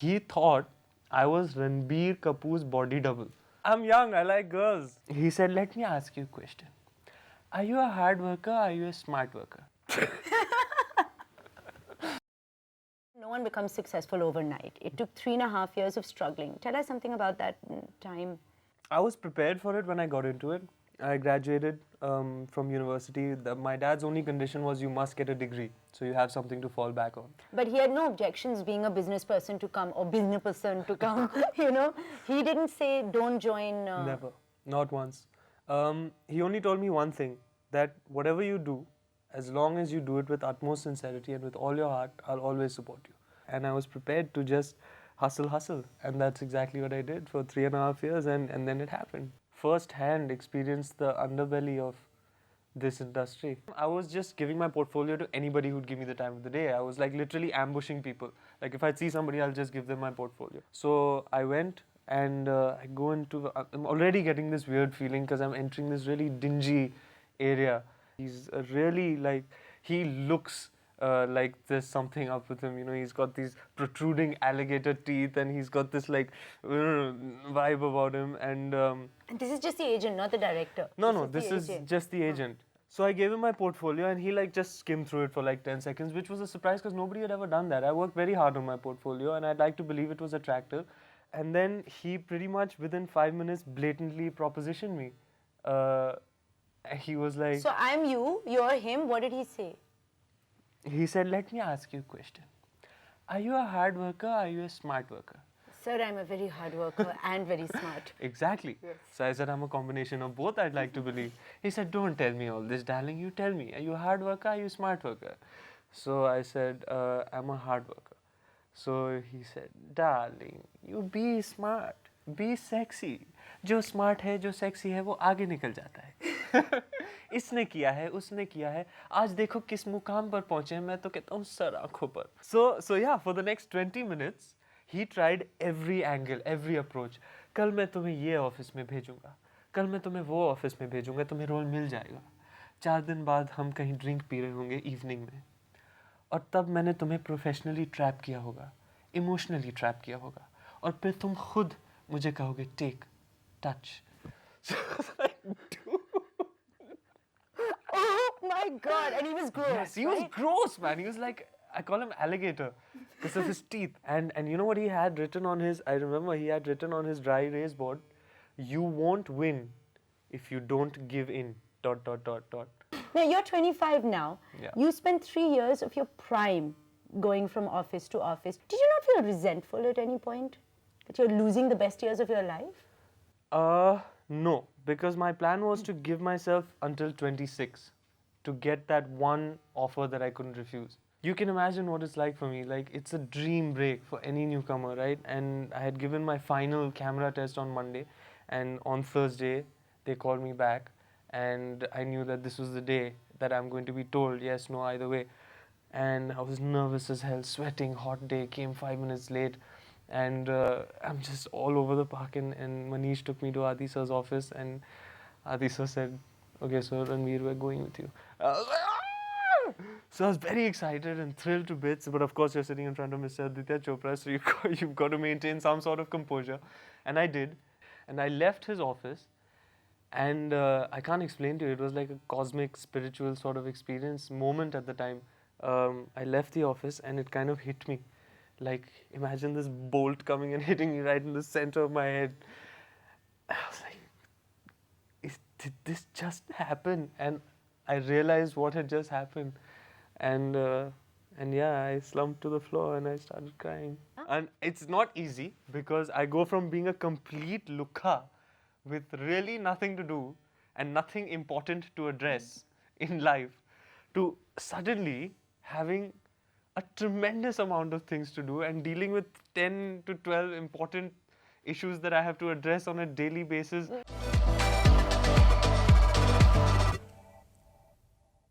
He thought I was Ranbir Kapoor's body double. I'm young, I like girls. He said, let me ask you a question. Are you a hard worker or are you a smart worker? No one becomes successful overnight. It took 3.5 years of struggling. Tell us something about that time. I was prepared for it when I got into it. I graduated from university. My dad's only condition was you must get a degree, so you have something to fall back on. But he had no objections being a business person to come or business person to come, you know. He didn't say, don't join. Never. Not once. He only told me one thing, that whatever you do, as long as you do it with utmost sincerity and with all your heart, I'll always support you. And I was prepared to just hustle. And that's exactly what I did for 3.5 years, and then it happened. First hand experienced the underbelly of this industry. I was just giving my portfolio to anybody who'd give me the time of the day. I was like literally ambushing people. Like if I'd see somebody, I'll just give them my portfolio. So I went and I go into, I'm already getting this weird feeling because I'm entering this really dingy area. He's really like, he looks like there's something up with him, you know. He's got these protruding alligator teeth and he's got this like vibe about him. And this is just the agent, not the director. no, this is just the agent. So I gave him my portfolio and he like just skimmed through it for like 10 seconds, which was a surprise because nobody had ever done that. I worked very hard on my portfolio and I'd like to believe it was attractive. And then he pretty much within 5 minutes blatantly propositioned me. He was like... So I'm you, you're him. What did he say? He said, let me ask you a question. Are you a hard worker or are you a smart worker? Sir, I'm a very hard worker and very smart. Exactly. Yes. So I said, I'm a combination of both, I'd like to believe. He said, don't tell me all this, darling. You tell me, are you a hard worker or are you a smart worker? So I said, I'm a hard worker. So he said, darling, you be smart, be sexy. जो smart है, जो sexy है, वो आगे निकल जाता है. इसने किया है, उसने किया है. आज देखो किस मुकाम पर पहुंचे हैं. मैं तो कहता हूँ सर आंखों पर. So yeah, for the next 20 minutes, he tried every angle, every approach. कल मैं तुम्हें ये ऑफिस में भेजूंगा. कल मैं तुम्हें वो ऑफिस में भेजूंगा. तुम्हें रोल मिल जाएगा. 4 दिन बाद हम कहीं ड्रिंक पी रहे होंगे इवनिंग में. और तब मैंने तुम्हें प्रोफेशनली ट्रैप किया होगा, इमोशनली ट्रैप किया होगा. और फिर तुम खुद मुझे कहोगे take touch. So I was like, dude. Oh my God. And he was gross. Yes, he was gross, man. He was like, I call him alligator because of his teeth. And you know what he had written on his, I remember he had written on his dry erase board, you won't win if you don't give in, ... Now you're 25 now. Yeah. You spent 3 years of your prime going from office to office. Did you not feel resentful at any point? That you're losing the best years of your life? No, because my plan was to give myself until 26 to get that one offer that I couldn't refuse. You can imagine what it's like for me. Like, it's a dream break for any newcomer, right? And I had given my final camera test on Monday, and on Thursday, they called me back, and I knew that this was the day that I'm going to be told yes, no, either way. And I was nervous as hell, sweating, hot day, came 5 minutes late. And I'm just all over the park, and Manish took me to Adi sir's office, and Adi sir said, okay, so Ranveer, we're going with you. I was like, ah! So I was very excited and thrilled to bits, but of course you're sitting in front of Mr. Aditya Chopra, so you've got to maintain some sort of composure. And I did. And I left his office, and I can't explain to you, it was like a cosmic, spiritual sort of experience, moment at the time. I left the office and it kind of hit me. Like, imagine this bolt coming and hitting me right in the center of my head. I was like, did this just happen? And I realized what had just happened. And yeah, I slumped to the floor and I started crying. And it's not easy because I go from being a complete lukha with really nothing to do and nothing important to address in life to suddenly having a tremendous amount of things to do and dealing with 10 to 12 important issues that I have to address on a daily basis.